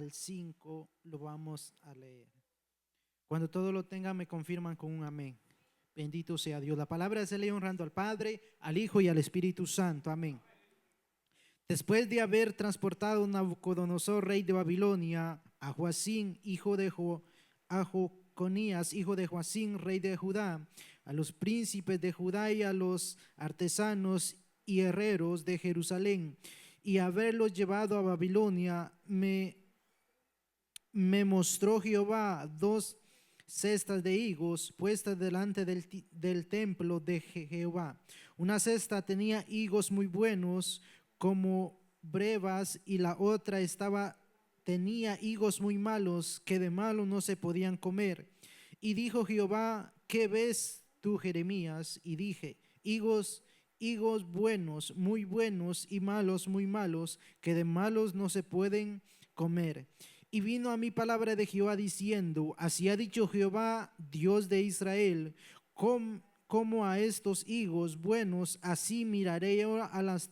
al 5 lo vamos a leer. Cuando todo lo tengan me confirman con un amén. Bendito sea Dios. La palabra se lee honrando al Padre, al Hijo y al Espíritu Santo. Amén. Después de haber transportado Nabucodonosor, rey de Babilonia, a Joacim, hijo de a Joconías, hijo de Joacim, rey de Judá, a los príncipes de Judá y a los artesanos y herreros de Jerusalén, y haberlos llevado a Babilonia, me mostró Jehová dos cestas de higos puestas delante del templo de Jehová. Una cesta tenía higos muy buenos como brevas, y la otra tenía higos muy malos, que de malo no se podían comer. Y dijo Jehová: ¿qué ves tú, Jeremías? Y dije: higos buenos, muy buenos, y malos, muy malos, que de malos no se pueden comer. Y vino a mí palabra de Jehová diciendo: así ha dicho Jehová, Dios de Israel, como a estos higos buenos, así miraré ahora a las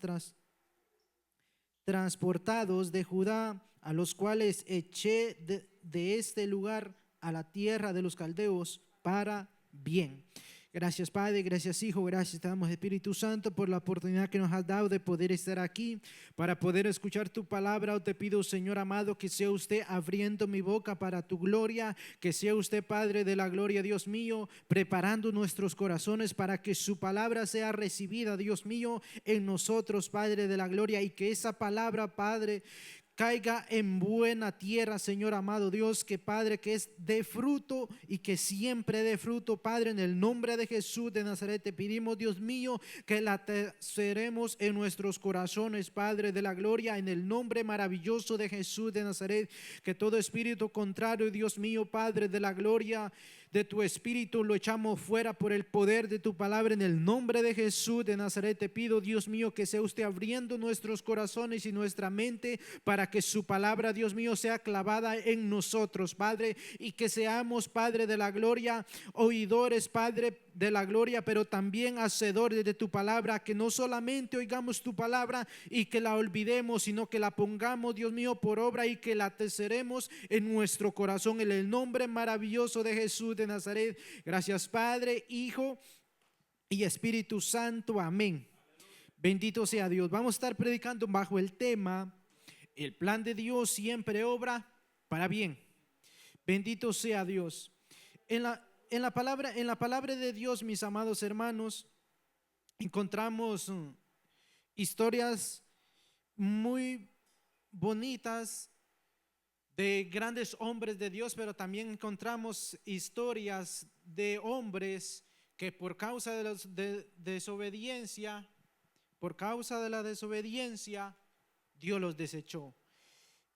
transportados de Judá, a los cuales eché de este lugar a la tierra de los caldeos para bien. Gracias, Padre, gracias, Hijo, gracias te damos, Espíritu Santo, por la oportunidad que nos has dado de poder estar aquí para poder escuchar tu palabra. Te pido, Señor amado, que sea usted abriendo mi boca para tu gloria, que sea usted, Padre de la gloria, Dios mío, preparando nuestros corazones para que su palabra sea recibida, Dios mío, en nosotros, Padre de la gloria, y que esa palabra, Padre, caiga en buena tierra, Señor amado Dios, que Padre, que es de fruto y que siempre dé fruto, Padre, en el nombre de Jesús de Nazaret. Te pedimos, Dios mío, que la seremos en nuestros corazones, Padre de la gloria, en el nombre maravilloso de Jesús de Nazaret. Que todo espíritu contrario, Dios mío, Padre de la gloria, de tu espíritu lo echamos fuera por el poder de tu palabra, en el nombre de Jesús de Nazaret. Te pido, Dios mío, que sea usted abriendo nuestros corazones y nuestra mente para que su palabra, Dios mío, sea clavada en nosotros, Padre, y que seamos, Padre de la gloria, oidores, Padre de la gloria, pero también hacedores de tu palabra. Que no solamente oigamos tu palabra y que la olvidemos, sino que la pongamos, Dios mío, por obra, y que la atesoremos en nuestro corazón, en el nombre maravilloso de Jesús de Nazaret. Gracias, Padre, Hijo y Espíritu Santo. Amén. Bendito sea Dios. Vamos a estar predicando bajo el tema: el plan de Dios siempre obra para bien. Bendito sea Dios. En la palabra de Dios, mis amados hermanos, encontramos historias muy bonitas de grandes hombres de Dios, pero también encontramos historias de hombres que por causa de la desobediencia, Dios los desechó.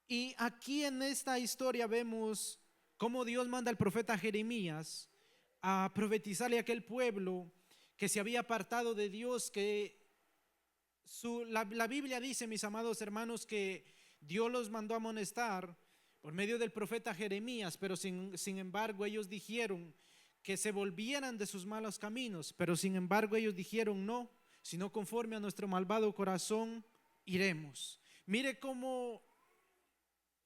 Y aquí en esta historia vemos cómo Dios manda al profeta Jeremías a profetizarle a aquel pueblo que se había apartado de Dios, que la Biblia dice, mis amados hermanos, que Dios los mandó a amonestar por medio del profeta Jeremías, pero sin embargo ellos dijeron que se volvieran de sus malos caminos, pero sin embargo ellos dijeron: no, sino conforme a nuestro malvado corazón iremos. Mire cómo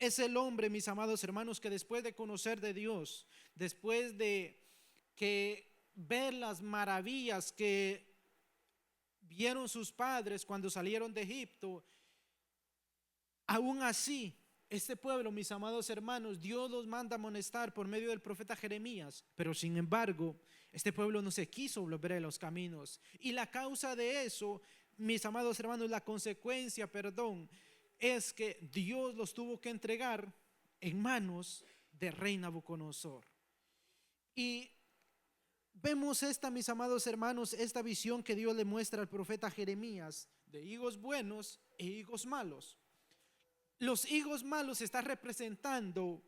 es el hombre, mis amados hermanos, que después de conocer de Dios, después de ver las maravillas que vieron sus padres cuando salieron de Egipto, aún así, este pueblo, mis amados hermanos, Dios los manda a amonestar por medio del profeta Jeremías, pero sin embargo, este pueblo no se quiso volver a los caminos. Y la causa de eso, mis amados hermanos, la consecuencia, es que Dios los tuvo que entregar en manos del rey Nabucodonosor. Y vemos mis amados hermanos, esta visión que Dios le muestra al profeta Jeremías de higos buenos e higos malos. Los higos malos están representando,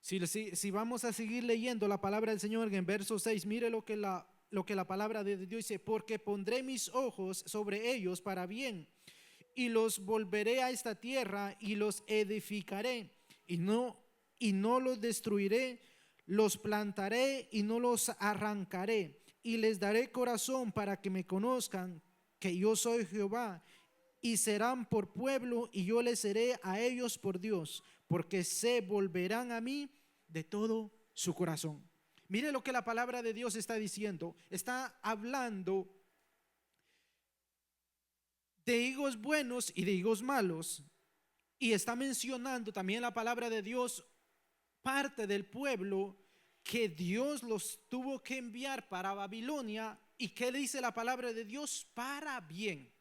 si vamos a seguir leyendo la palabra del Señor en verso 6, mire lo que la palabra de Dios dice: porque pondré mis ojos sobre ellos para bien, y los volveré a esta tierra y los edificaré, y no los destruiré, los plantaré y no los arrancaré, y les daré corazón para que me conozcan que yo soy Jehová, y serán por pueblo, y yo les seré a ellos por Dios. porque se volverán a mí de todo su corazón. Mire lo que la palabra de Dios está diciendo. Está hablando de higos buenos y de higos malos. Y está mencionando también la palabra de Dios, parte del pueblo que Dios los tuvo que enviar para Babilonia. ¿Y qué dice la palabra de Dios? Para bien.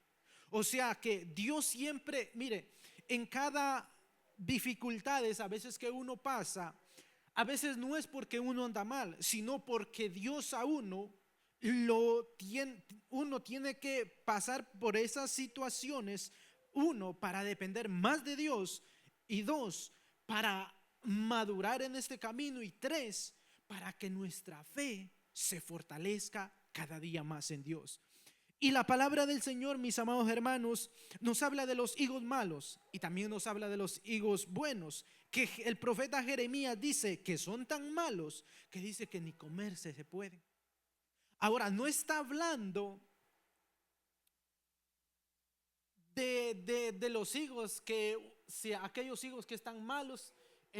O sea que Dios siempre, mire, en cada dificultades a veces que uno pasa, a veces no es porque uno anda mal, sino porque Dios a uno uno tiene que pasar por esas situaciones, uno, para depender más de Dios, y dos, para madurar en este camino, y tres, para que nuestra fe se fortalezca cada día más en Dios. Y la palabra del Señor, mis amados hermanos, nos habla de los higos malos y también nos habla de los higos buenos, que el profeta Jeremías dice que son tan malos que dice que ni comerse se pueden. Ahora, no está hablando de los higos, que si aquellos higos que están malos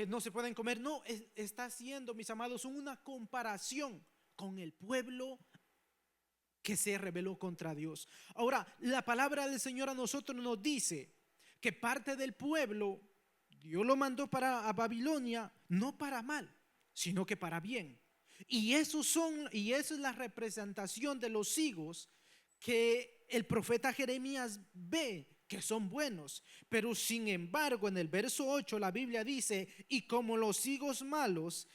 no se pueden comer. No, está haciendo, mis amados, una comparación con el pueblo que se rebeló contra Dios. Ahora, la palabra del Señor a nosotros nos dice que parte del pueblo Dios lo mandó a Babilonia, no para mal, sino que para bien. Y esa es la representación de los higos que el profeta Jeremías ve que son buenos. Pero sin embargo, en el verso 8 la Biblia dice: y como los higos malos,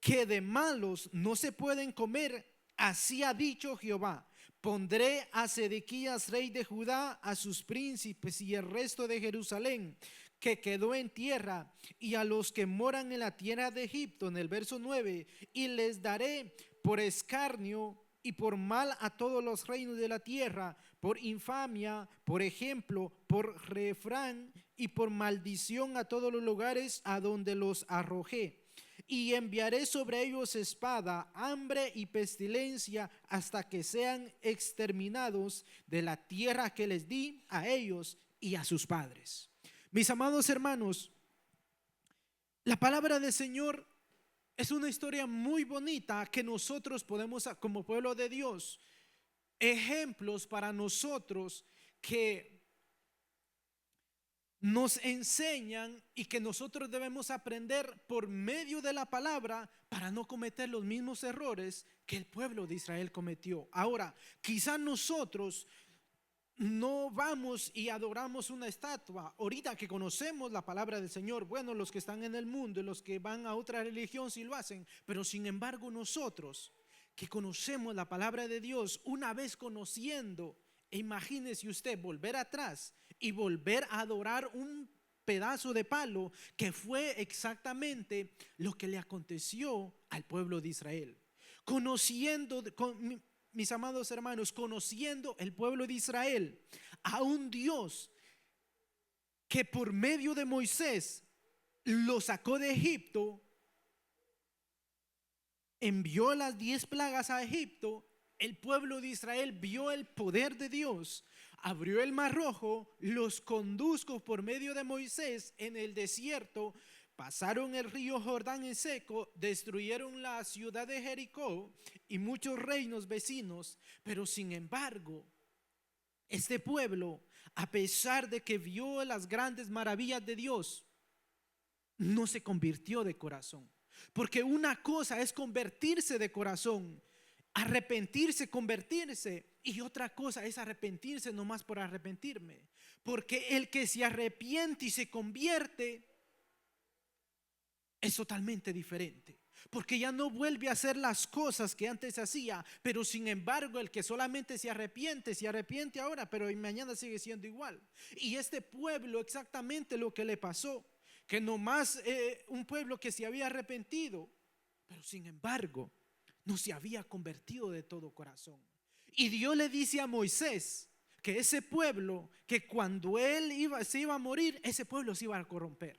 que de malos no se pueden comer, así ha dicho Jehová: pondré a Sedequías rey de Judá, a sus príncipes y el resto de Jerusalén que quedó en tierra, y a los que moran en la tierra de Egipto, en el verso 9, y les daré por escarnio y por mal a todos los reinos de la tierra, por infamia, por ejemplo, por refrán y por maldición a todos los lugares a donde los arrojé. Y enviaré sobre ellos espada, hambre y pestilencia, hasta que sean exterminados de la tierra que les di a ellos y a sus padres. Mis amados hermanos, la palabra del Señor es una historia muy bonita que nosotros podemos, como pueblo de Dios, ejemplos para nosotros que nos enseñan y que nosotros debemos aprender por medio de la palabra para no cometer los mismos errores que el pueblo de Israel cometió. Ahora, quizás nosotros no vamos y adoramos una estatua ahorita que conocemos la palabra del Señor. Bueno, los que están en el mundo y los que van a otra religión sí lo hacen, pero sin embargo nosotros que conocemos la palabra de Dios, una vez conociendo, imagínese usted volver atrás y volver a adorar un pedazo de palo, que fue exactamente lo que le aconteció al pueblo de Israel. Conociendo, mis amados hermanos, conociendo el pueblo de Israel a un Dios que por medio de Moisés lo sacó de Egipto, envió las 10 plagas a Egipto. El pueblo de Israel vio el poder de Dios, abrió el mar rojo, los condujo por medio de Moisés en el desierto, pasaron el río Jordán en seco, destruyeron la ciudad de Jericó y muchos reinos vecinos. Pero sin embargo, este pueblo, a pesar de que vio las grandes maravillas de Dios, no se convirtió de corazón. Porque una cosa es convertirse de corazón, arrepentirse, convertirse, y otra cosa es arrepentirse nomás por arrepentirme. Porque el que se arrepiente y se convierte es totalmente diferente, porque ya no vuelve a hacer las cosas que antes hacía. Pero sin embargo, el que solamente se arrepiente ahora, pero mañana sigue siendo igual. Y este pueblo, exactamente lo que le pasó, que nomás un pueblo que se había arrepentido, pero sin embargo no se había convertido de todo corazón. Y Dios le dice a Moisés que ese pueblo, que cuando él se iba a morir, ese pueblo se iba a corromper.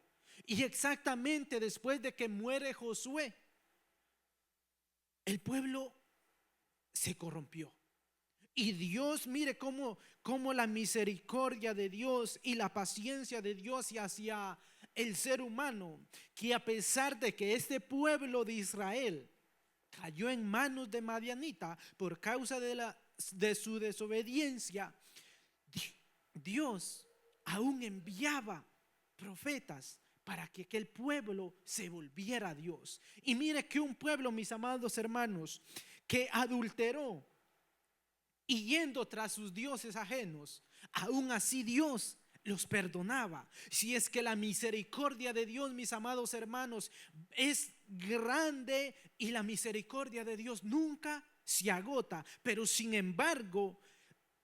Y exactamente después de que muere Josué, el pueblo se corrompió. Y Dios, mire cómo la misericordia de Dios y la paciencia de Dios hacia el ser humano que a pesar de que este pueblo de Israel cayó en manos de Madianita por causa de su desobediencia, Dios aún enviaba profetas para que aquel pueblo se volviera a Dios. Y mire que un pueblo, mis amados hermanos, que adulteró y yendo tras sus dioses ajenos, aún así Dios los perdonaba. Si es que la misericordia de Dios, mis amados hermanos, es grande y la misericordia de Dios nunca se agota. Pero sin embargo,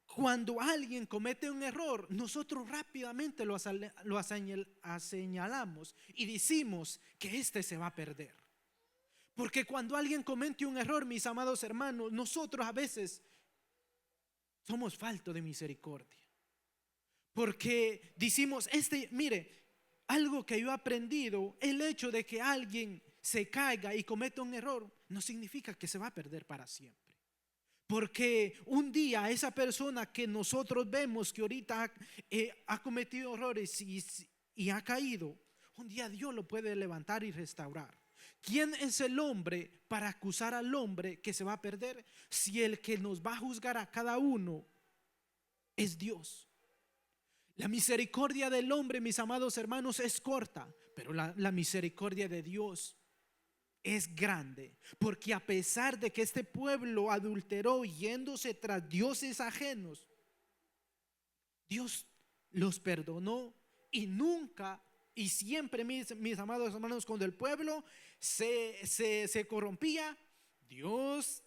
cuando alguien comete un error, nosotros rápidamente lo señalamos y decimos que este se va a perder. Porque cuando alguien comete un error, mis amados hermanos, nosotros a veces somos faltos de misericordia. Porque decimos, mire, algo que yo he aprendido, el hecho de que alguien se caiga y cometa un error, no significa que se va a perder para siempre. Porque un día esa persona que nosotros vemos que ahorita ha cometido errores y ha caído, un día Dios lo puede levantar y restaurar. ¿Quién es el hombre para acusar al hombre que se va a perder? Si el que nos va a juzgar a cada uno es Dios. La misericordia del hombre, mis amados hermanos, es corta, pero la misericordia de Dios es grande, porque a pesar de que este pueblo adulteró yéndose tras dioses ajenos, Dios los perdonó y nunca y siempre, mis amados hermanos, cuando el pueblo se corrompía, Dios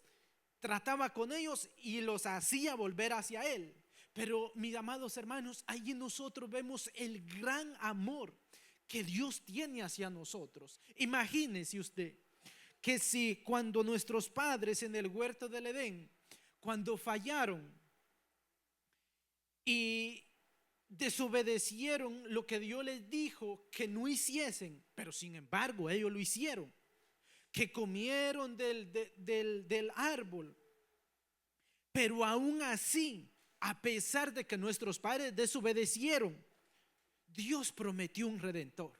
trataba con ellos y los hacía volver hacia Él. Pero mis amados hermanos, ahí nosotros vemos el gran amor que Dios tiene hacia nosotros. Imagínese usted que si cuando nuestros padres en el huerto del Edén, cuando fallaron y desobedecieron lo que Dios les dijo que no hiciesen, pero sin embargo ellos lo hicieron, que comieron del árbol, pero aún así, a pesar de que nuestros padres desobedecieron, Dios prometió un redentor.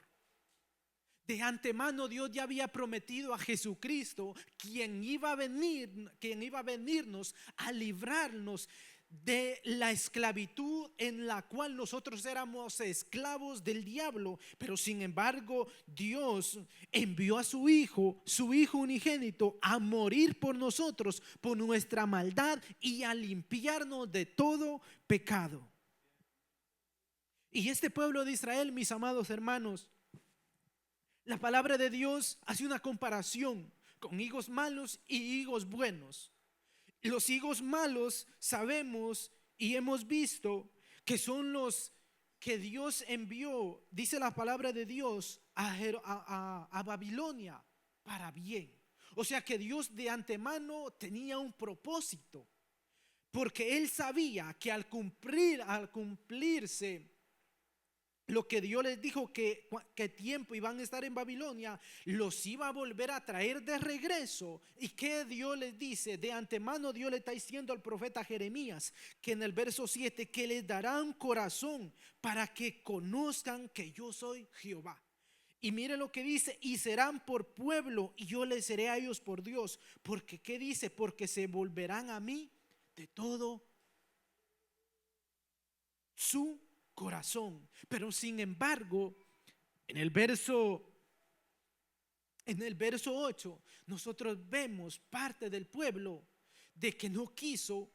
De antemano Dios ya había prometido a Jesucristo, quien iba a venirnos a librarnos de la esclavitud en la cual nosotros éramos esclavos del diablo. Pero sin embargo, Dios envió a su Hijo unigénito, a morir por nosotros, por nuestra maldad y a limpiarnos de todo pecado. Y este pueblo de Israel, mis amados hermanos, la palabra de Dios hace una comparación con higos malos y higos buenos. Los higos malos sabemos y hemos visto que son los que Dios envió, dice la palabra de Dios, a Babilonia para bien. O sea que Dios de antemano tenía un propósito, porque Él sabía que al cumplirse lo que Dios les dijo que tiempo iban a estar en Babilonia, los iba a volver a traer de regreso. ¿Y qué Dios les dice? De antemano Dios le está diciendo al profeta Jeremías, que en el verso 7, que les dará un corazón para que conozcan que yo soy Jehová. Y mire lo que dice: y serán por pueblo y yo les seré a ellos por Dios. Porque ¿qué dice? Porque se volverán a mí de todo su corazón. Pero sin embargo, en el verso 8, nosotros vemos parte del pueblo de que no quiso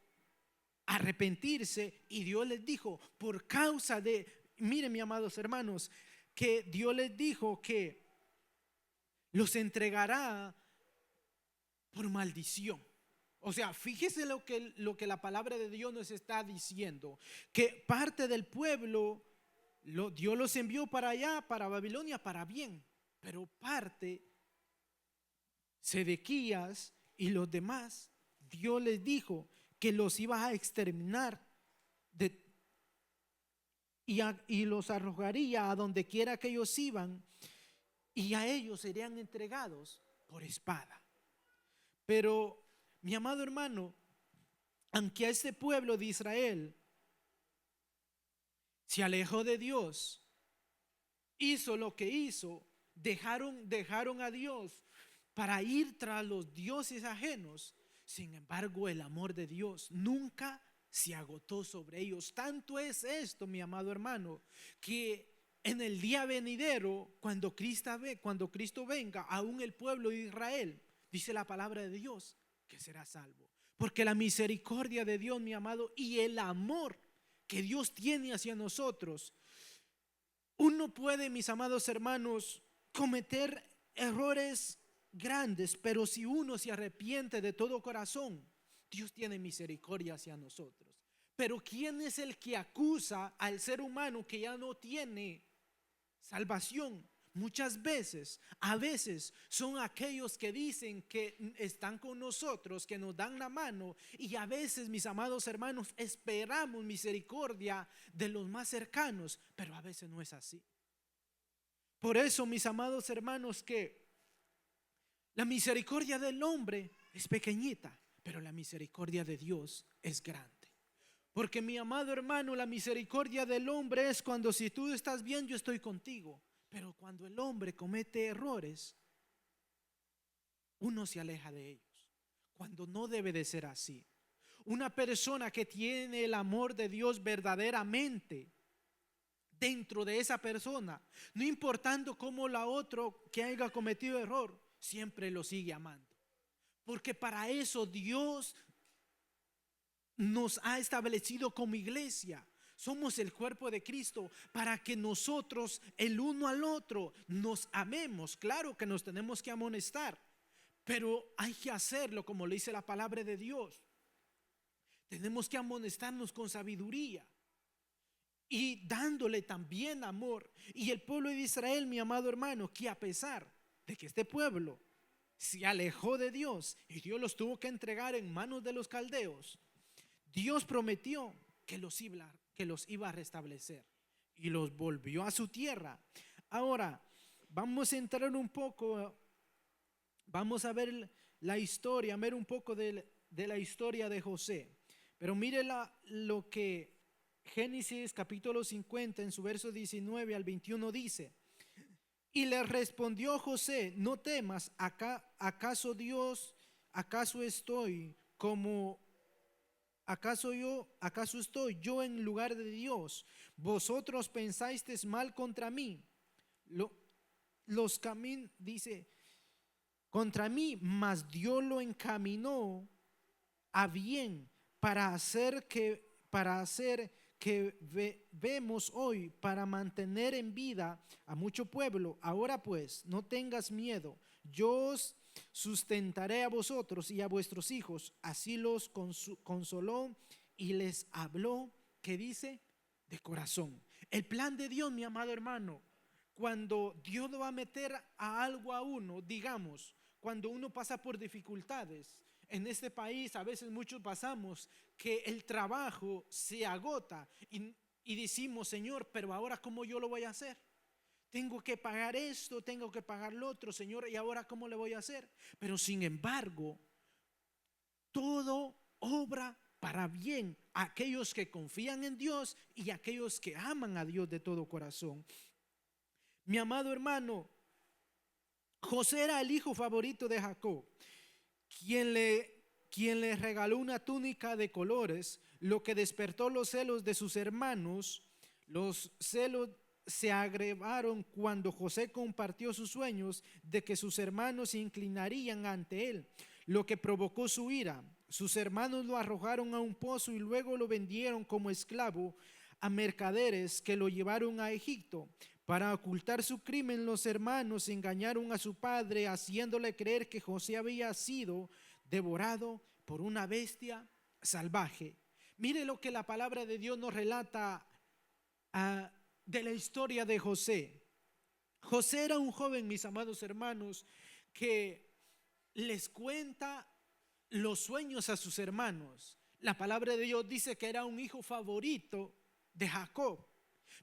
arrepentirse, y Dios les dijo, por causa de, miren, mis amados hermanos, que Dios les dijo que los entregará por maldición. O sea, fíjese lo que la palabra de Dios nos está diciendo, que parte del pueblo Dios los envió para allá, para Babilonia, para bien, pero parte, Sedequías y los demás, Dios les dijo que los iba a exterminar y los arrojaría a donde quiera que ellos iban, y a ellos serían entregados por espada. Pero mi amado hermano, aunque a este pueblo de Israel se alejó de Dios hizo lo que hizo, dejaron a Dios para ir tras los dioses ajenos. Sin embargo, el amor de Dios nunca se agotó sobre ellos. Tanto es esto, mi amado hermano, que en el día venidero, cuando Cristo venga, aún el pueblo de Israel, dice la palabra de Dios, que será salvo. Porque la misericordia de Dios, mi amado, y el amor que Dios tiene hacia nosotros, uno puede, mis amados hermanos, cometer errores grandes, pero si uno se arrepiente de todo corazón, Dios tiene misericordia hacia nosotros. Pero ¿quién es el que acusa al ser humano que ya no tiene salvación? Muchas veces, a veces son aquellos que dicen que están con nosotros, que nos dan la mano, y a veces, mis amados hermanos, esperamos misericordia de los más cercanos, pero a veces no es así. Por eso, mis amados hermanos, que la misericordia del hombre es pequeñita, pero la misericordia de Dios es grande. Porque, mi amado hermano, la misericordia del hombre es cuando si tú estás bien, yo estoy contigo. Pero cuando el hombre comete errores, uno se aleja de ellos, cuando no debe de ser así. Una persona que tiene el amor de Dios verdaderamente dentro de esa persona, no importando cómo la otra que haya cometido error, siempre lo sigue amando. Porque para eso Dios nos ha establecido como iglesia. Somos el cuerpo de Cristo para que nosotros el uno al otro nos amemos. Claro que nos tenemos que amonestar, pero hay que hacerlo como le dice la palabra de Dios. Tenemos que amonestarnos con sabiduría y dándole también amor. Y el pueblo de Israel, mi amado hermano, que a pesar de que este pueblo se alejó de Dios y Dios los tuvo que entregar en manos de los caldeos, Dios prometió que los iba a restablecer y los volvió a su tierra. Ahora, vamos a entrar un poco, vamos a ver la historia, ver un poco de la historia de José. Pero mire lo que Génesis capítulo 50 en su verso 19 al 21 dice: y le respondió José: no temas, acaso estoy como ¿Acaso estoy yo en lugar de Dios? Vosotros pensasteis mal contra mí. Los caminos, dice, contra mí, mas Dios lo encaminó a bien para hacer que vemos hoy, para mantener en vida a mucho pueblo. Ahora pues, no tengas miedo. Yo os sustentaré a vosotros y a vuestros hijos. Así los consoló y les habló, ¿qué dice? De corazón. El plan de Dios, mi amado hermano, cuando Dios lo va a meter a algo a uno, digamos, cuando uno pasa por dificultades. En este país a veces muchos pasamos que el trabajo se agota y decimos: Señor, pero ahora ¿cómo yo lo voy a hacer? Tengo que pagar esto, tengo que pagar lo otro, Señor, ¿y ahora cómo le voy a hacer? Pero sin embargo, todo obra para bien a aquellos que confían en Dios y a aquellos que aman a Dios de todo corazón. Mi amado hermano, José era el hijo favorito de Jacob, quien le regaló una túnica de colores, lo que despertó los celos de sus hermanos. Los celos se agravaron cuando José compartió sus sueños de que sus hermanos se inclinarían ante él, lo que provocó su ira. Sus hermanos lo arrojaron a un pozo y luego lo vendieron como esclavo a mercaderes que lo llevaron a Egipto. Para ocultar su crimen, los hermanos engañaron a su padre, haciéndole creer que José había sido devorado por una bestia salvaje. Mire lo que la palabra de Dios nos relata de la historia de José. José era un joven, mis amados hermanos, que les cuenta los sueños a sus hermanos. La palabra de Dios dice que era un hijo favorito de Jacob.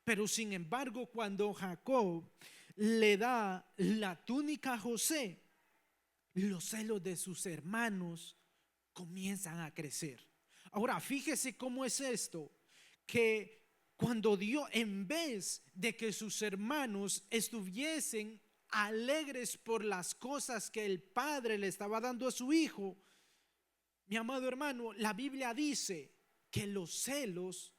Pero sin embargo, cuando Jacob le da la túnica a José, los celos de sus hermanos comienzan a crecer. Ahora, fíjese cómo es esto, que cuando Dios, en vez de que sus hermanos estuviesen alegres por las cosas que el padre le estaba dando a su hijo, mi amado hermano, la Biblia dice que los celos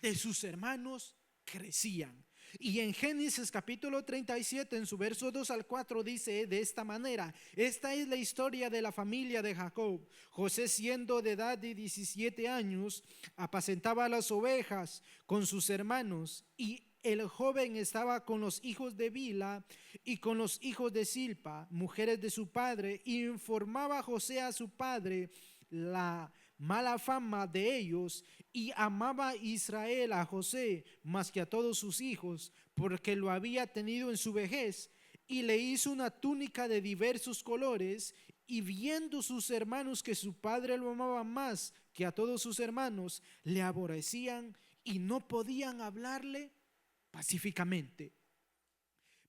de sus hermanos crecían. Y en Génesis capítulo 37, en su verso 2 al 4, dice de esta manera: esta es la historia de la familia de Jacob. José, siendo de edad de 17 años, apacentaba las ovejas con sus hermanos, y el joven estaba con los hijos de Bila y con los hijos de Silpa, mujeres de su padre, y informaba a José a su padre la mala fama de ellos, y amaba Israel a José más que a todos sus hijos, porque lo había tenido en su vejez, y le hizo una túnica de diversos colores. Y viendo sus hermanos que su padre lo amaba más que a todos sus hermanos, le aborrecían y no podían hablarle pacíficamente.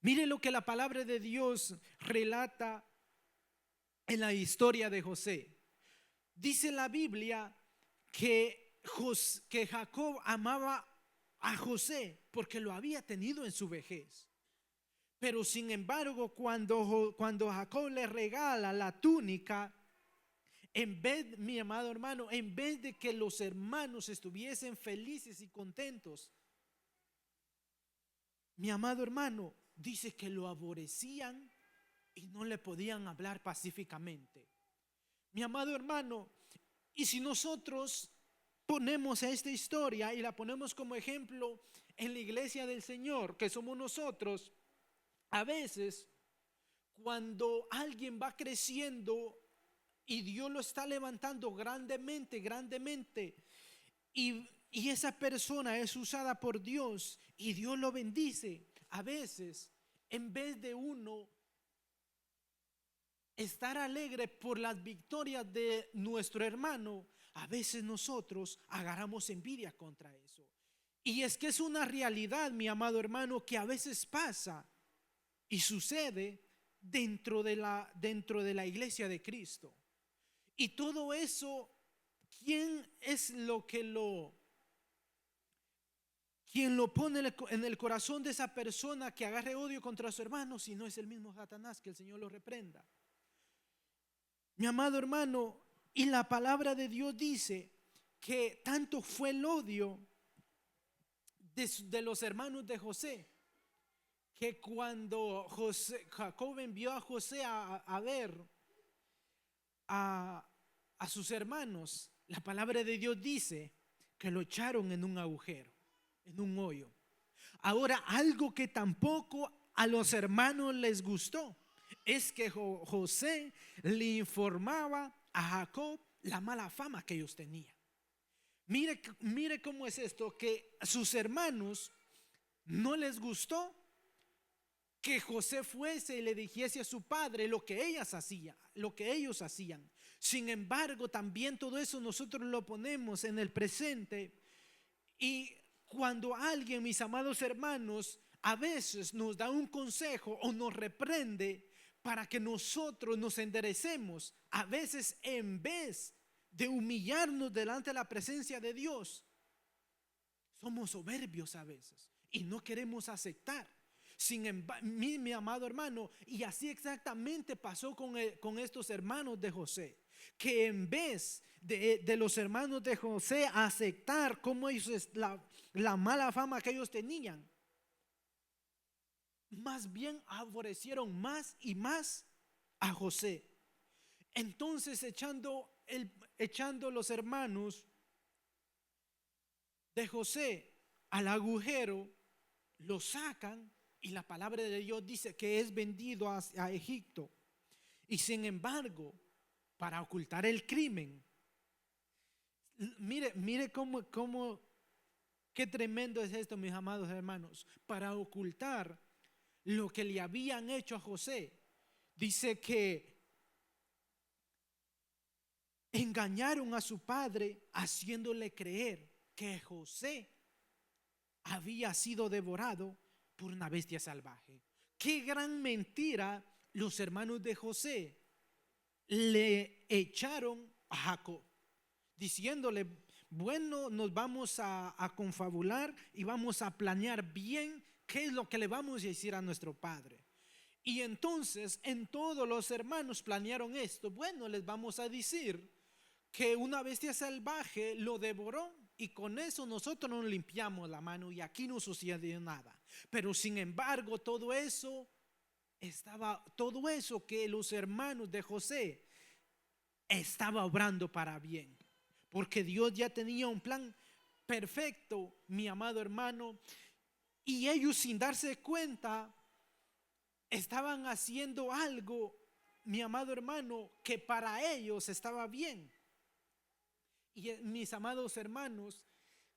Mire lo que la palabra de Dios relata en la historia de José. Dice la Biblia que Jacob amaba a José porque lo había tenido en su vejez. Pero sin embargo, cuando Jacob le regala la túnica, en vez, mi amado hermano, en vez de que los hermanos estuviesen felices y contentos, mi amado hermano, dice que lo aborrecían y no le podían hablar pacíficamente. Mi amado hermano, y si nosotros ponemos esta historia y la ponemos como ejemplo en la iglesia del Señor, que somos nosotros, a veces cuando alguien va creciendo y Dios lo está levantando grandemente, y esa persona es usada por Dios y Dios lo bendice, a veces en vez de uno estar alegre por las victorias de nuestro hermano, a veces nosotros agarramos envidia contra eso. Y es que es una realidad, mi amado hermano, que a veces pasa y sucede dentro de la iglesia de Cristo. Y todo eso, ¿quién es quien lo pone en el corazón de esa persona que agarre odio contra su hermano? Si no es el mismo Satanás, que el Señor lo reprenda. Mi amado hermano, y la palabra de Dios dice que tanto fue el odio de los hermanos de José, que cuando Jacob envió a José a ver a sus hermanos, la palabra de Dios dice que lo echaron en un agujero, en un hoyo. Ahora, algo que tampoco a los hermanos les gustó es que José le informaba a Jacob la mala fama que ellos tenían. Mire cómo es esto, que a sus hermanos no les gustó que José fuese y le dijese a su padre lo que ellos hacían. Sin embargo, también todo eso nosotros lo ponemos en el presente, y cuando alguien, mis amados hermanos, a veces nos da un consejo o nos reprende para que nosotros nos enderecemos, a veces en vez de humillarnos delante de la presencia de Dios, somos soberbios a veces y no queremos aceptar. Sin embargo, mi amado hermano, y así exactamente pasó con estos hermanos de José, que en vez de los hermanos de José aceptar como ellos la mala fama que ellos tenían, más bien aborrecieron más y más a José. Entonces echando los hermanos de José al agujero, lo sacan, y la palabra de Dios dice que es vendido a Egipto. Y sin embargo, para ocultar el crimen, mire cómo qué tremendo es esto, mis amados hermanos. Para ocultar lo que le habían hecho a José, dice que engañaron a su padre haciéndole creer que José había sido devorado por una bestia salvaje. Qué gran mentira los hermanos de José le echaron a Jacob, diciéndole: bueno, nos vamos a confabular y vamos a planear bien qué es lo que le vamos a decir a nuestro padre. Y entonces en todos los hermanos planearon esto. Bueno, les vamos a decir que una bestia salvaje lo devoró y con eso nosotros nos limpiamos la mano y aquí no sucedió nada. Pero sin embargo, todo eso que los hermanos de José estaba obrando para bien, porque Dios ya tenía un plan perfecto, mi amado hermano, y ellos sin darse cuenta estaban haciendo algo, mi amado hermano, que para ellos estaba bien. Y mis amados hermanos,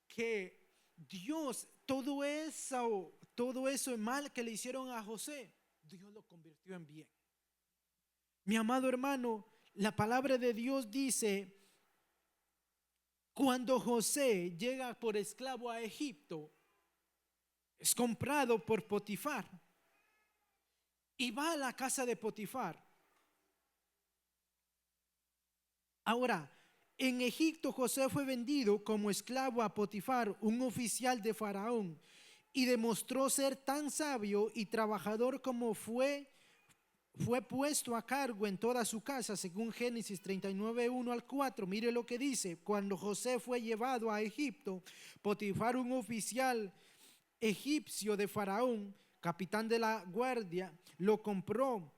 que Dios, todo eso mal que le hicieron a José, Dios lo convirtió en bien. Mi amado hermano, la palabra de Dios dice, cuando José llega por esclavo a Egipto, es comprado por Potifar y va a la casa de Potifar. Ahora, en Egipto José fue vendido como esclavo a Potifar, un oficial de Faraón, y demostró ser tan sabio y trabajador como fue puesto a cargo en toda su casa, según Génesis 39, 1 al 4. Mire lo que dice: cuando José fue llevado a Egipto, Potifar, un oficial egipcio de Faraón, capitán de la guardia, lo compró.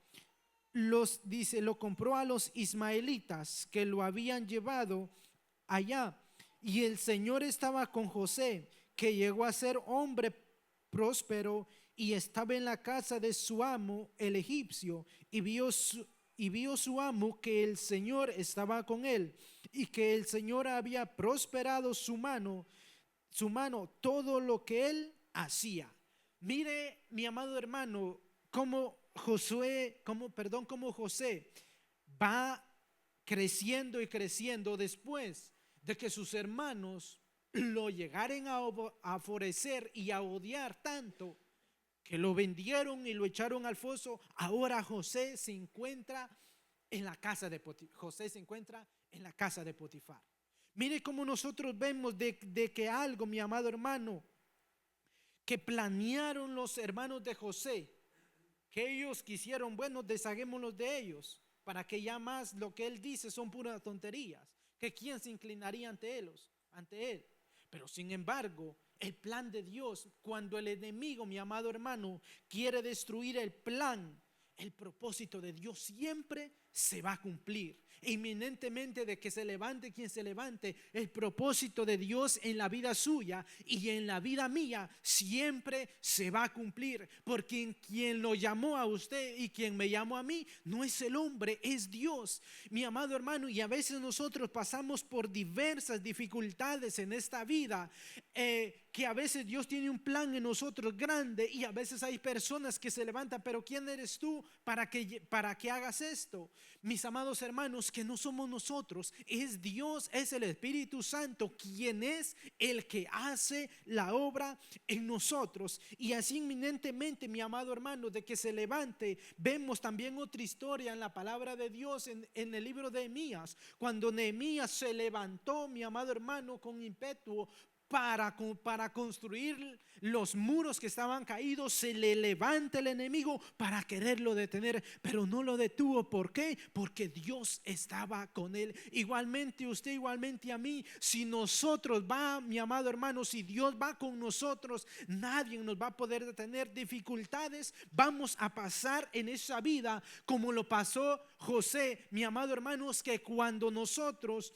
Lo compró a los ismaelitas que lo habían llevado allá. Y el Señor estaba con José, que llegó a ser hombre próspero y estaba en la casa de su amo, el egipcio, y vio su amo que el Señor estaba con él y que el Señor había prosperado su mano, todo lo que él hacía. Mire, mi amado hermano, cómo José va creciendo y creciendo después de que sus hermanos lo llegaren a aborrecer y a odiar tanto que lo vendieron y lo echaron al foso. Ahora José se encuentra en la casa de Potifar. Mire cómo nosotros vemos de que algo, mi amado hermano, que planearon los hermanos de José, que ellos quisieron, bueno, deshagámonos de ellos, para que ya más lo que él dice son puras tonterías, que quién se inclinaría ante él. Pero sin embargo, el plan de Dios, cuando el enemigo, mi amado hermano, quiere destruir el plan, el propósito de Dios siempre se va a cumplir. Inminentemente de que se levante quien se levante, el propósito de Dios en la vida suya y en la vida mía siempre se va a cumplir, porque quien lo llamó a usted y quien me llamó a mí no es el hombre, es Dios, mi amado hermano. Y a veces nosotros pasamos por diversas dificultades en esta vida, que a veces Dios tiene un plan en nosotros grande, y a veces hay personas que se levantan, pero ¿quién eres tú para que hagas esto? Mis amados hermanos, que no somos nosotros, es Dios, es el Espíritu Santo quien es el que hace la obra en nosotros. Y así inminentemente, mi amado hermano, de que se levante, vemos también otra historia en la palabra de Dios en el libro de Nehemías, cuando Nehemías se levantó, mi amado hermano, con ímpetu para construir los muros que estaban caídos. Se le levanta el enemigo para quererlo detener, pero no lo detuvo. ¿Por qué? Porque Dios estaba con él. Igualmente usted, igualmente a mí, si nosotros mi amado hermano, si Dios va con nosotros, nadie nos va a poder detener. Dificultades vamos a pasar en esa vida como lo pasó José, mi amado hermano, es que cuando nosotros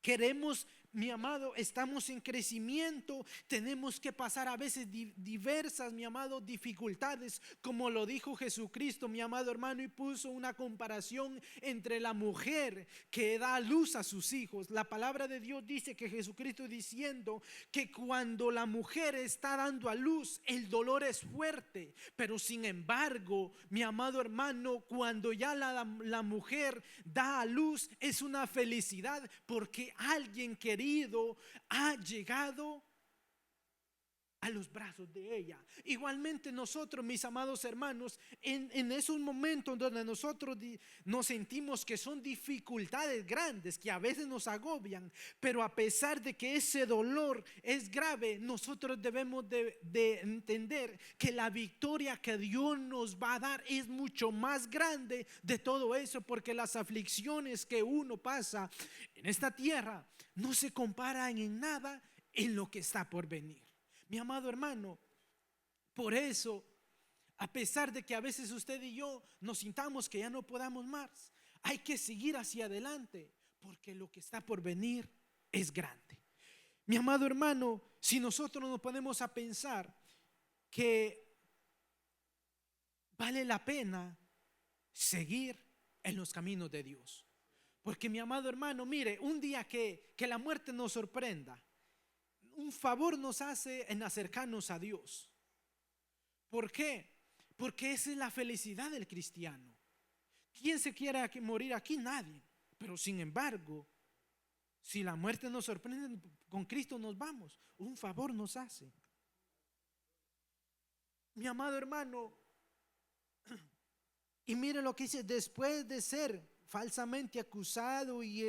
queremos, mi amado, estamos en crecimiento, tenemos que pasar a veces diversas, mi amado, dificultades, como lo dijo Jesucristo, mi amado hermano, y puso una comparación entre la mujer que da a luz a sus hijos. La palabra de Dios dice que Jesucristo diciendo que cuando la mujer está dando a luz, el dolor es fuerte, pero sin embargo, mi amado hermano, cuando ya la mujer da a luz, es una felicidad, porque alguien querido ha llegado a los brazos de ella. Igualmente nosotros, mis amados hermanos, en esos momentos donde nosotros nos sentimos que son dificultades grandes, que a veces nos agobian, pero a pesar de que ese dolor es grave, nosotros debemos de entender que la victoria que Dios nos va a dar es mucho más grande de todo eso, porque las aflicciones que uno pasa en esta tierra no se comparan en nada en lo que está por venir. Mi amado hermano, por eso, a pesar de que a veces usted y yo nos sintamos que ya no podamos más, hay que seguir hacia adelante, porque lo que está por venir es grande. Mi amado hermano, si nosotros nos ponemos a pensar que vale la pena seguir en los caminos de Dios, porque mi amado hermano, mire, un día que la muerte nos sorprenda, un favor nos hace en acercarnos a Dios. ¿Por qué? Porque esa es la felicidad del cristiano. ¿Quién se quiere morir aquí? Nadie. Pero sin embargo, si la muerte nos sorprende, con Cristo nos vamos. Un favor nos hace. Mi amado hermano, y mire lo que dice: después de ser falsamente acusado y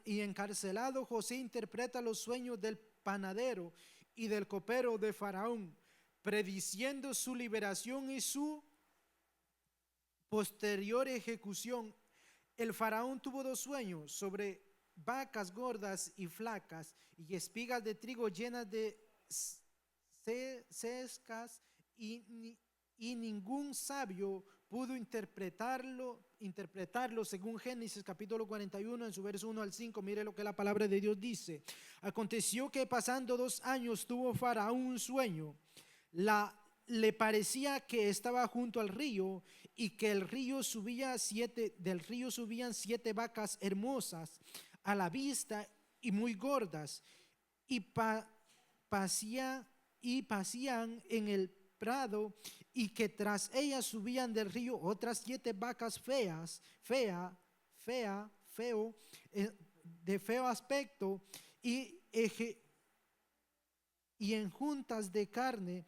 encarcelado, José interpreta los sueños del panadero y del copero de Faraón, prediciendo su liberación y su posterior ejecución. El Faraón tuvo 2 sueños sobre vacas gordas y flacas y espigas de trigo llenas de cescas, y ningún sabio pudo interpretarlo según Génesis capítulo 41 en su verso 1 al 5. Mire lo que la palabra de Dios dice: aconteció que pasando 2 años tuvo Faraón un sueño. Le parecía que estaba junto al río y que del río subían 7 vacas hermosas a la vista y muy gordas, y pasían en el prado, y que tras ellas subían del río otras 7 vacas de feo aspecto y en juntas de carne,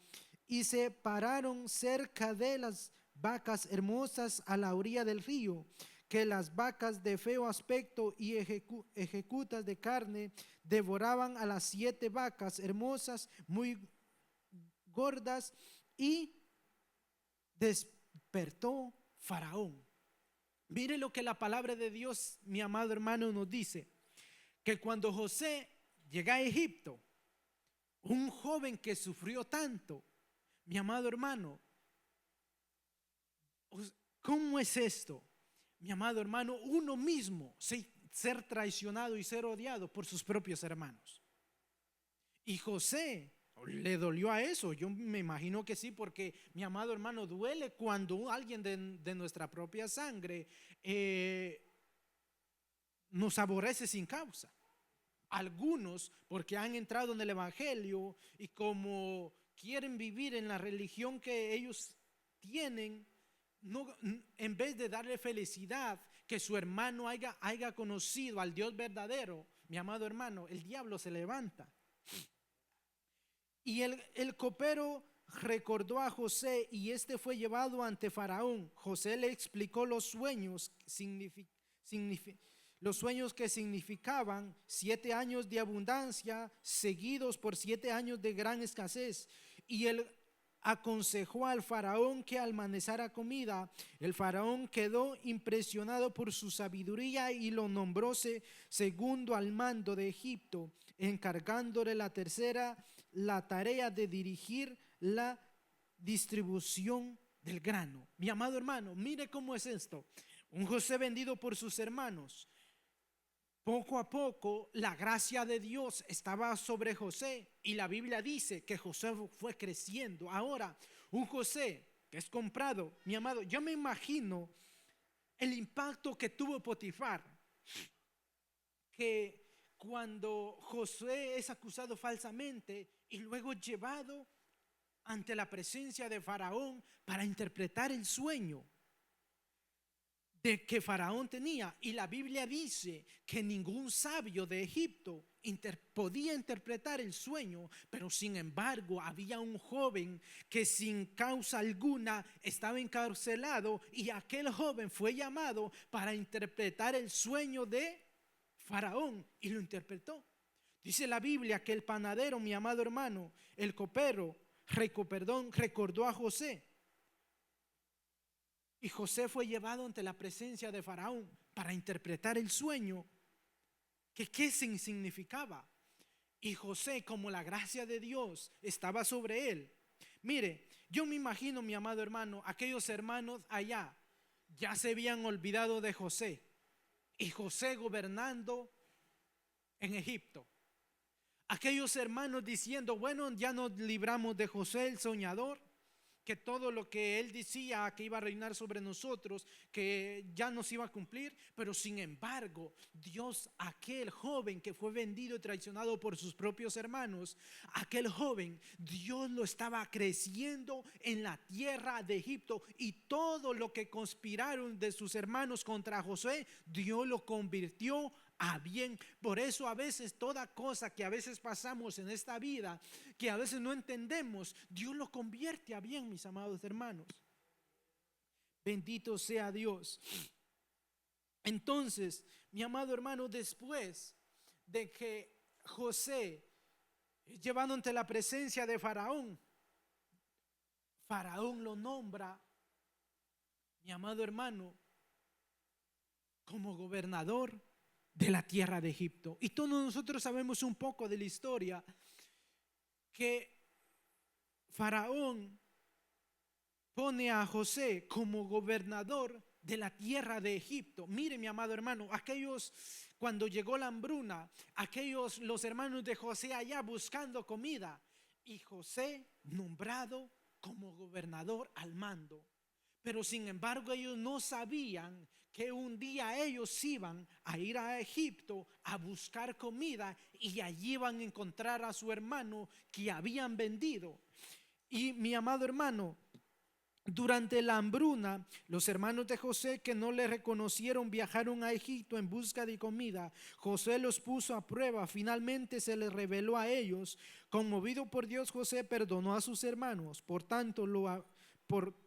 y se pararon cerca de las vacas hermosas a la orilla del río, que las vacas de feo aspecto y ejecutas de carne devoraban a las 7 vacas hermosas muy gordas, y despertó Faraón. Mire lo que la palabra de Dios, mi amado hermano, nos dice: que cuando José llega a Egipto, un joven que sufrió tanto, mi amado hermano, ¿cómo es esto? Mi amado hermano, uno mismo ser traicionado y ser odiado por sus propios hermanos. Y José le dolió a eso. Yo me imagino que sí, porque mi amado hermano, duele cuando alguien de nuestra propia sangre nos aborrece sin causa. Algunos, porque han entrado en el evangelio y como quieren vivir en la religión que ellos tienen, no, en vez de darle felicidad que su hermano haya conocido al Dios verdadero, mi amado hermano, el diablo se levanta. Y el copero recordó a José, y este fue llevado ante Faraón. José le explicó los sueños, los sueños que significaban 7 años de abundancia seguidos por 7 años de gran escasez. Y él aconsejó al faraón que almacenara comida. El faraón quedó impresionado por su sabiduría y lo nombró segundo al mando de Egipto, encargándole la tarea de dirigir la distribución del grano. Mi amado hermano, mire cómo es esto. Un José vendido por sus hermanos. Poco a poco la gracia de Dios estaba sobre José, y la Biblia dice que José fue creciendo. Ahora, un José que es comprado, mi amado, yo me imagino el impacto que tuvo Potifar, que cuando José es acusado falsamente y luego llevado ante la presencia de Faraón para interpretar el sueño, de que Faraón tenía. Y la Biblia dice que ningún sabio de Egipto podía interpretar el sueño, pero sin embargo había un joven que sin causa alguna estaba encarcelado, y aquel joven fue llamado para interpretar el sueño de Faraón, y lo interpretó. Dice la Biblia que el panadero, mi amado hermano, el copero, recordó a José. Y José fue llevado ante la presencia de Faraón para interpretar el sueño, que qué significaba. Y José, como la gracia de Dios estaba sobre él. Mire, yo me imagino, mi amado hermano, aquellos hermanos allá ya se habían olvidado de José, y José gobernando en Egipto. Aquellos hermanos diciendo: bueno, ya nos libramos de José el soñador, que todo lo que él decía que iba a reinar sobre nosotros, que ya nos iba a cumplir. Pero sin embargo, Dios, aquel joven que fue vendido y traicionado por sus propios hermanos, aquel joven, Dios lo estaba creciendo en la tierra de Egipto, y todo lo que conspiraron de sus hermanos contra José, Dios lo convirtió a bien. Por eso a veces toda cosa que a veces pasamos en esta vida, que a veces no entendemos, Dios lo convierte a bien, mis amados hermanos. Bendito sea Dios. Entonces, mi amado hermano, después de que José es llevado ante la presencia de Faraón, Faraón lo nombra, mi amado hermano, como gobernador de la tierra de Egipto. Y todos nosotros sabemos un poco de la historia, que Faraón pone a José como gobernador de la tierra de Egipto. Mire, mi amado hermano, cuando llegó la hambruna, los hermanos de José allá buscando comida, y José nombrado como gobernador al mando. Pero sin embargo ellos no sabían que un día ellos iban a ir a Egipto a buscar comida, y allí iban a encontrar a su hermano que habían vendido. Y mi amado hermano, durante la hambruna, los hermanos de José, que no le reconocieron, viajaron a Egipto en busca de comida. José los puso a prueba, finalmente se les reveló a ellos. Conmovido por Dios, José perdonó a sus hermanos por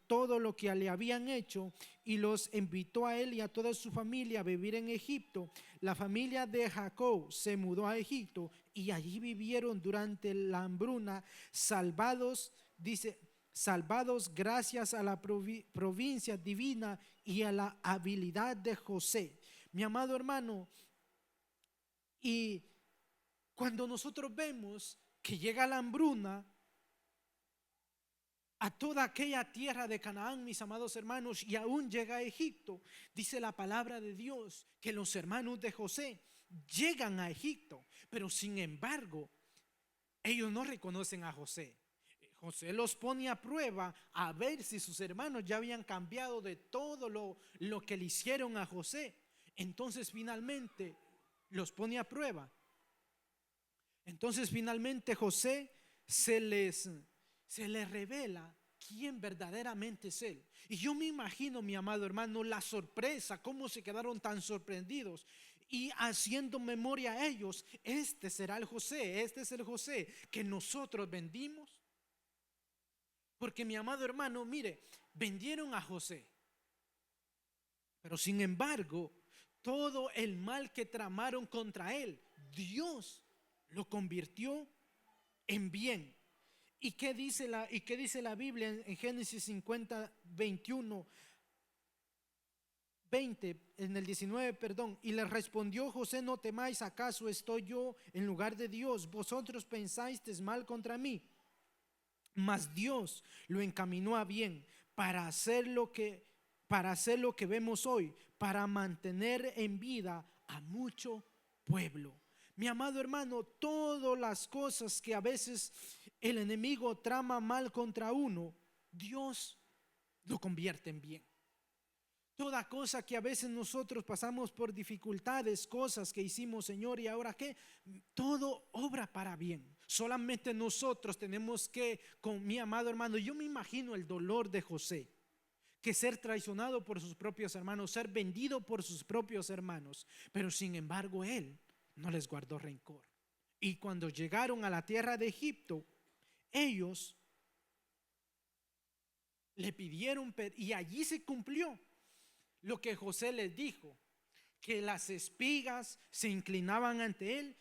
todo lo que le habían hecho, y los invitó a él y a toda su familia a vivir en Egipto. La familia de Jacob se mudó a Egipto, y allí vivieron durante la hambruna, salvados gracias a la providencia divina y a la habilidad de José. Mi amado hermano, y cuando nosotros vemos que llega la hambruna a toda aquella tierra de Canaán, mis amados hermanos, y aún llega a Egipto, dice la palabra de Dios que los hermanos de José llegan a Egipto, pero sin embargo ellos no reconocen a José. José los pone a prueba a ver si sus hermanos ya habían cambiado de todo lo que le hicieron a José. Entonces finalmente los pone a prueba. Entonces finalmente José se les revela quién verdaderamente es él. Y yo me imagino, mi amado hermano, la sorpresa, cómo se quedaron tan sorprendidos, y haciendo memoria a ellos: este será el José, este es el José que nosotros vendimos. Porque, mi amado hermano, mire, vendieron a José, pero sin embargo todo el mal que tramaron contra él, Dios lo convirtió en bien. ¿Y qué dice la Biblia en Génesis 50, 21, 20, en el 19, perdón? Y le respondió José: no temáis, ¿acaso estoy yo en lugar de Dios? Vosotros pensáis mal contra mí, mas Dios lo encaminó a bien para hacer lo que vemos hoy, para mantener en vida a mucho pueblo. Mi amado hermano, todas las cosas que a veces el enemigo trama mal contra uno, Dios lo convierte en bien. Toda cosa que a veces nosotros pasamos por dificultades, cosas que hicimos, Señor, y ahora qué, todo obra para bien. Solamente nosotros tenemos que, con mi amado hermano, yo me imagino el dolor de José, que ser traicionado por sus propios hermanos, ser vendido por sus propios hermanos. Pero sin embargo él no les guardó rencor. Y cuando llegaron a la tierra de Egipto, ellos le pidieron, y allí se cumplió lo que José les dijo, que las espigas se inclinaban ante él,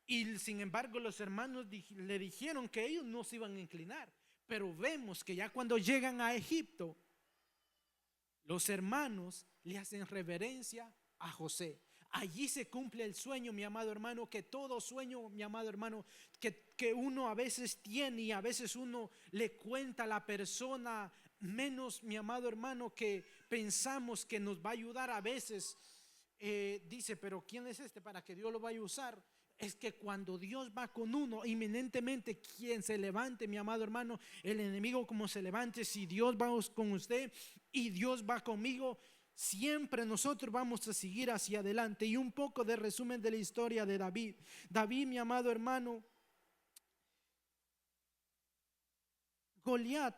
y sin embargo los hermanos le dijeron que ellos no se iban a inclinar. Pero vemos que ya cuando llegan a Egipto, los hermanos le hacen reverencia a José. Allí se cumple el sueño, mi amado hermano, que todo sueño, mi amado hermano, que uno a veces tiene y a veces uno le cuenta a la persona menos, mi amado hermano, que pensamos que nos va a ayudar. A veces dice, pero ¿quién es este para que Dios lo vaya a usar? Es que cuando Dios va con uno, inminentemente quien se levante, mi amado hermano, el enemigo como se levante, si Dios va con usted y Dios va conmigo, siempre nosotros vamos a seguir hacia adelante. Y un poco de resumen de la historia de David. David, mi amado hermano, Goliat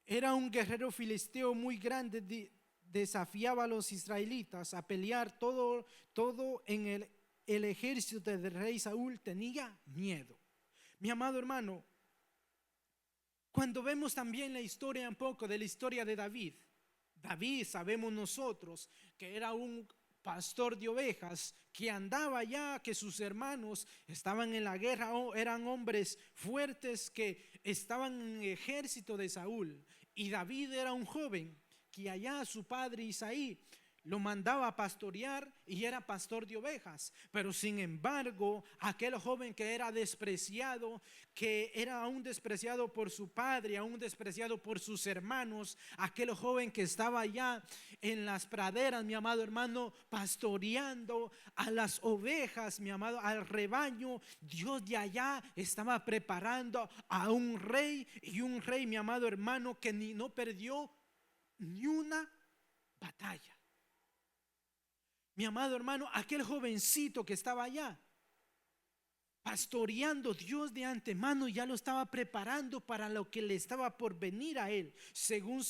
era un guerrero filisteo muy grande, desafiaba a los israelitas a pelear. Todo en el ejército del rey Saúl tenía miedo. Mi amado hermano, cuando vemos también la historia un poco de la historia de David, sabemos nosotros que era un pastor de ovejas que andaba ya, que sus hermanos estaban en la guerra, eran hombres fuertes que estaban en el ejército de Saúl, y David era un joven que allá su padre Isaí lo mandaba a pastorear y era pastor de ovejas. Pero sin embargo, aquel joven que era despreciado, que era aún despreciado por su padre, aún despreciado por sus hermanos, aquel joven que estaba allá en las praderas, mi amado hermano, pastoreando a las ovejas, mi amado, al rebaño, Dios de allá estaba preparando a un rey, y un rey, mi amado hermano, que no perdió ni una batalla. Mi amado hermano, aquel jovencito que estaba allá pastoreando, Dios de antemano ya lo estaba preparando para lo que le estaba por venir a él. Según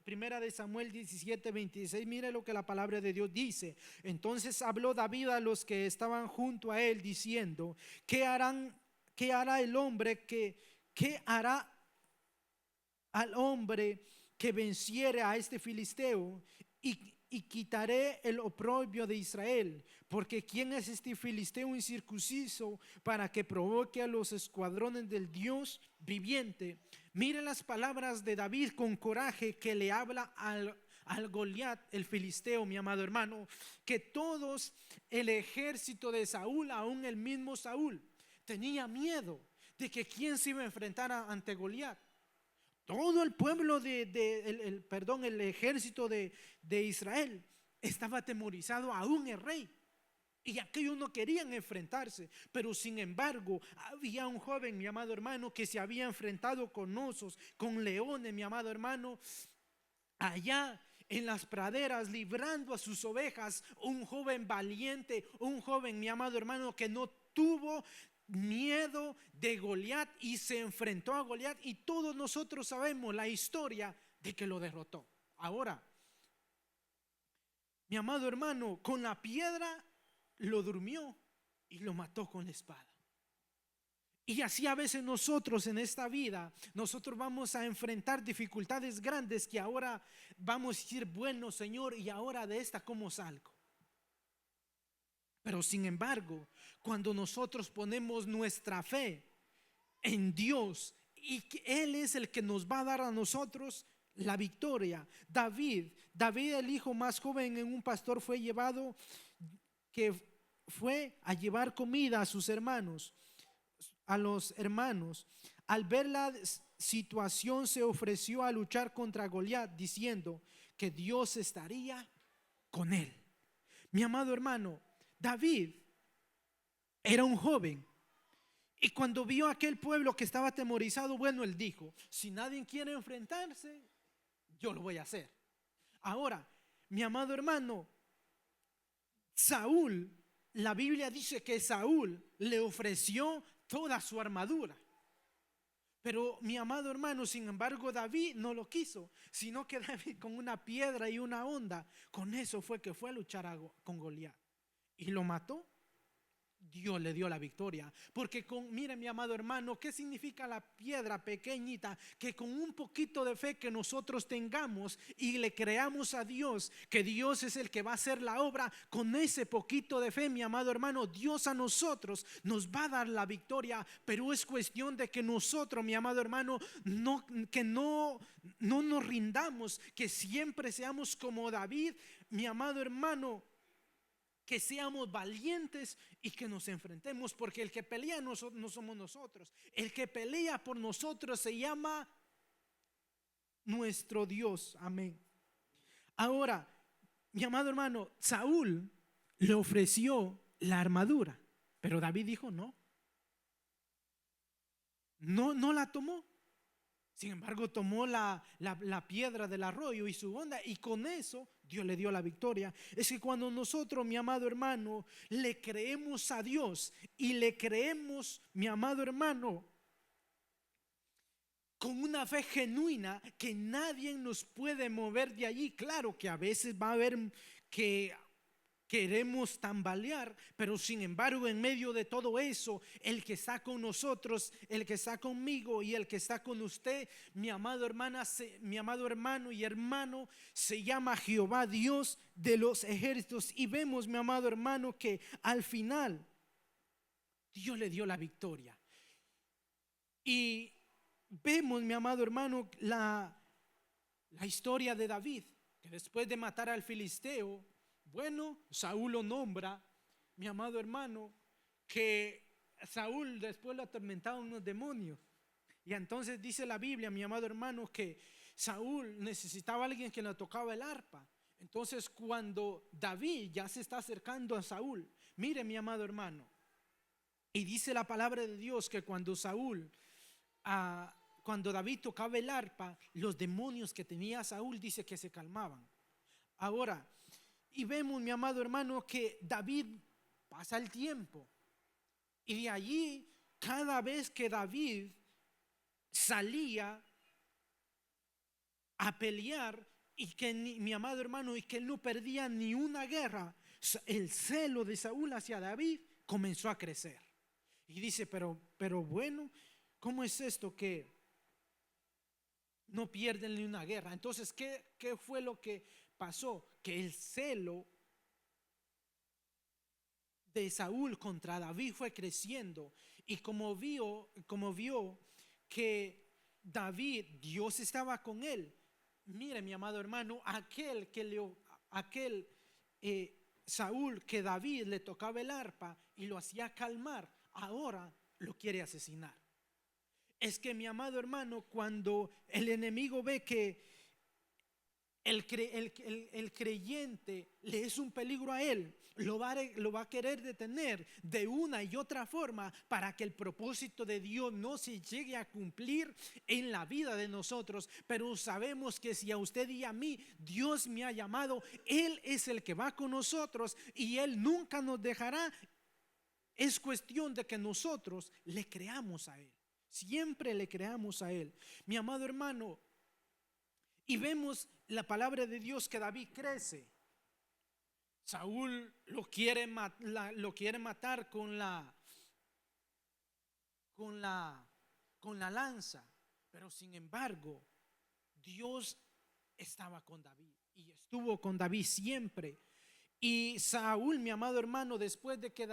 Primera de Samuel 17:26, mire lo que la palabra de Dios dice. Entonces habló David a los que estaban junto a él diciendo: ¿Qué hará el hombre qué hará al hombre que venciere a este filisteo? Y quitaré el oprobio de Israel, porque ¿quién es este filisteo incircunciso para que provoque a los escuadrones del Dios viviente? Mire las palabras de David con coraje que le habla al Goliat, el filisteo, mi amado hermano, que todos el ejército de Saúl, aún el mismo Saúl, tenía miedo de que quién se iba a enfrentar ante Goliat. Todo el pueblo el ejército de Israel estaba atemorizado, aún el rey, y aquellos no querían enfrentarse. Pero sin embargo había un joven, mi amado hermano, que se había enfrentado con osos, con leones, mi amado hermano, allá en las praderas, librando a sus ovejas. Un joven valiente, un joven, mi amado hermano, que no tuvo miedo de Goliat y se enfrentó a Goliat, y todos nosotros sabemos la historia de que lo derrotó. Ahora, mi amado hermano, con la piedra lo durmió y lo mató con la espada. Y así a veces nosotros en esta vida, nosotros vamos a enfrentar dificultades grandes que ahora vamos a decir: bueno, Señor, ¿y ahora de esta cómo salgo? Pero sin embargo, cuando nosotros ponemos nuestra fe en Dios y que Él es el que nos va a dar a nosotros la victoria. David, el hijo más joven en un pastor, fue llevado, que fue a llevar comida a sus hermanos, a los hermanos. Al ver la situación, se ofreció a luchar contra Goliat, diciendo que Dios estaría con él. Mi amado hermano, David era un joven, y cuando vio a aquel pueblo que estaba atemorizado, bueno, él dijo: si nadie quiere enfrentarse, yo lo voy a hacer. Ahora, mi amado hermano, Saúl, la Biblia dice que Saúl le ofreció toda su armadura. Pero mi amado hermano, sin embargo, David no lo quiso, sino que David con una piedra y una honda, con eso fue que fue a luchar con Goliat y lo mató. Dios le dio la victoria. Porque mire mi amado hermano, ¿qué significa la piedra pequeñita? Que con un poquito de fe que nosotros tengamos y le creamos a Dios, que Dios es el que va a hacer la obra, con ese poquito de fe, mi amado hermano, Dios a nosotros nos va a dar la victoria. Pero es cuestión de que nosotros, mi amado hermano, no nos rindamos, que siempre seamos como David, mi amado hermano, que seamos valientes y que nos enfrentemos, porque el que pelea no somos nosotros, el que pelea por nosotros se llama nuestro Dios. Amén. Ahora, mi amado hermano, Saúl le ofreció la armadura, pero David dijo no la tomó. Sin embargo, tomó la piedra del arroyo y su honda, y con eso Dios le dio la victoria. Es que cuando nosotros, mi amado hermano, le creemos a Dios y le creemos, mi amado hermano, con una fe genuina, que nadie nos puede mover de allí. Claro que a veces va a haber que queremos tambalear, pero sin embargo, en medio de todo eso, el que está con nosotros, el que está conmigo y el que está con usted, mi amado hermano y hermano, se llama Jehová, Dios de los ejércitos. Y vemos, mi amado hermano, que al final Dios le dio la victoria. Y vemos, mi amado hermano, la historia de David, que después de matar al filisteo, bueno, Saúl lo nombra, mi amado hermano, que Saúl después lo atormentaban unos demonios. Y entonces dice la Biblia, mi amado hermano, que Saúl necesitaba a alguien que le tocaba el arpa. Entonces cuando David ya se está acercando a Saúl, mire mi amado hermano, y dice la palabra de Dios que cuando David tocaba el arpa, los demonios que tenía Saúl, dice que se calmaban. Ahora, y vemos, mi amado hermano, que David pasa el tiempo, y de allí, cada vez que David salía a pelear, y que mi amado hermano, y que él no perdía ni una guerra, el celo de Saúl hacia David comenzó a crecer. Y dice, pero bueno, ¿cómo es esto que no pierden ni una guerra? Entonces, ¿qué fue lo que pasó? Que el celo de Saúl contra David fue creciendo, y como vio que David, Dios estaba con él. Mire mi amado hermano, Saúl, que David le tocaba el arpa y lo hacía calmar, ahora lo quiere asesinar. Es que mi amado hermano, cuando el enemigo ve que el creyente le es un peligro a él, lo va a querer detener de una y otra forma, para que el propósito de Dios no se llegue a cumplir en la vida de nosotros. Pero sabemos que si a usted y a mí Dios me ha llamado, Él es el que va con nosotros y Él nunca nos dejará. Es cuestión de que nosotros le creamos a Él, siempre le creamos a Él, mi amado hermano. Y vemos la palabra de Dios que David crece. Saúl lo quiere matar con la lanza, pero sin embargo Dios estaba con David y estuvo con David siempre. Y Saúl, mi amado hermano, después de que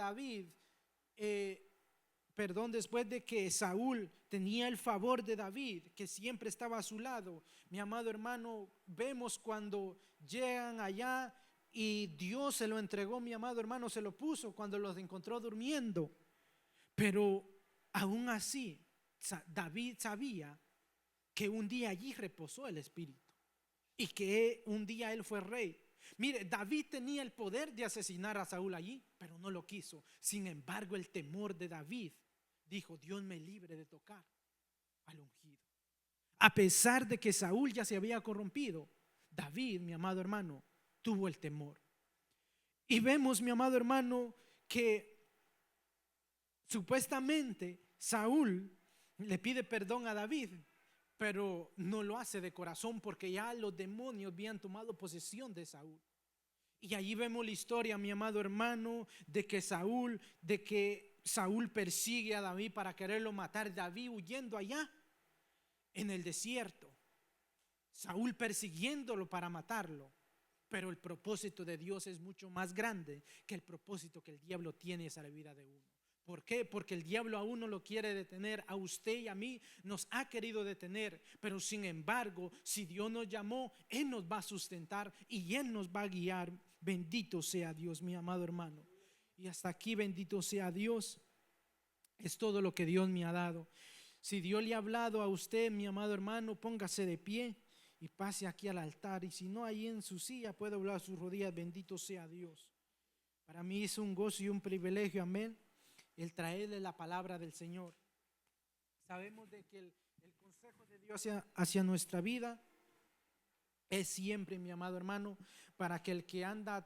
Saúl tenía el favor de David, que siempre estaba a su lado, mi amado hermano, vemos cuando llegan allá y Dios se lo entregó, mi amado hermano, se lo puso cuando los encontró durmiendo. Pero aún así, David sabía que un día allí reposó el Espíritu y que un día él fue rey. Mire, David tenía el poder de asesinar a Saúl allí, pero no lo quiso. Sin embargo, el temor de David dijo: Dios me libre de tocar al ungido. A pesar de que Saúl ya se había corrompido, David, mi amado hermano, tuvo el temor. Y vemos, mi amado hermano, que supuestamente Saúl le pide perdón a David, pero no lo hace de corazón porque ya los demonios habían tomado posesión de Saúl. Y allí vemos la historia, mi amado hermano, de que Saúl persigue a David para quererlo matar. David huyendo allá en el desierto, Saúl persiguiéndolo para matarlo. Pero el propósito de Dios es mucho más grande que el propósito que el diablo tiene hacia la vida de uno. ¿Por qué? Porque el diablo a uno lo quiere detener, a usted y a mí nos ha querido detener, pero sin embargo, si Dios nos llamó, Él nos va a sustentar y Él nos va a guiar. Bendito sea Dios, mi amado hermano. Y hasta aquí, bendito sea Dios, es todo lo que Dios me ha dado. Si Dios le ha hablado a usted, mi amado hermano, póngase de pie y pase aquí al altar. Y si no, ahí en su silla puede doblar sus rodillas. Bendito sea Dios. Para mí es un gozo y un privilegio, amén, el traerle la palabra del Señor. Sabemos de que el consejo de Dios hacia nuestra vida es siempre, mi amado hermano, para que el que anda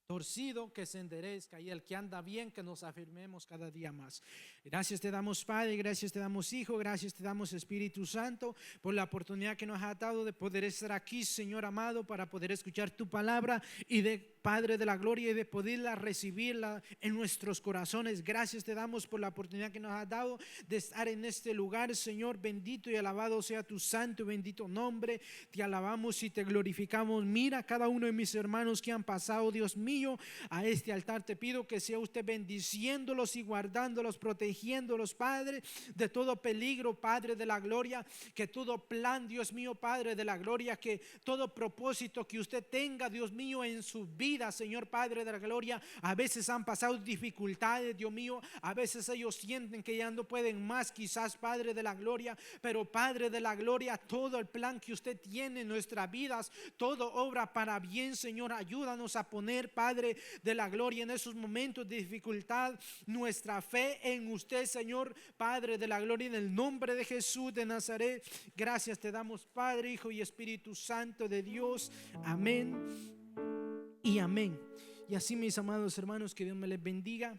torcido que se enderezca y el que anda bien que nos afirmemos cada día más. Gracias te damos, Padre, gracias te damos, Hijo, gracias te damos, Espíritu Santo, por la oportunidad que nos ha dado de poder estar aquí, Señor amado, para poder escuchar tu palabra y de Padre de la gloria y de poderla recibirla en nuestros corazones. Gracias te damos por la oportunidad que nos has dado de estar en este lugar, Señor. Bendito y alabado sea tu santo y bendito nombre. Te alabamos y te glorificamos. Mira a cada uno de mis hermanos que han pasado, Dios mío, a este altar. Te pido que sea usted bendiciéndolos y guardándolos, protegiéndolos, Padre, de todo peligro, Padre de la gloria. Que todo plan, Dios mío, Padre de la gloria, que todo propósito que usted tenga, Dios mío, en su vida, Señor Padre de la gloria, a veces han pasado dificultades, Dios mío, a veces ellos sienten que ya no pueden más, quizás, Padre de la gloria, pero Padre de la gloria, todo el plan que usted tiene en nuestras vidas, todo obra para bien, Señor. Ayúdanos a poner, Padre de la gloria, en esos momentos de dificultad, nuestra fe en usted, Señor Padre de la gloria, en el nombre de Jesús de Nazaret. Gracias te damos, Padre, Hijo y Espíritu Santo de Dios. Amén y amén. Y así, mis amados hermanos, que Dios me les bendiga.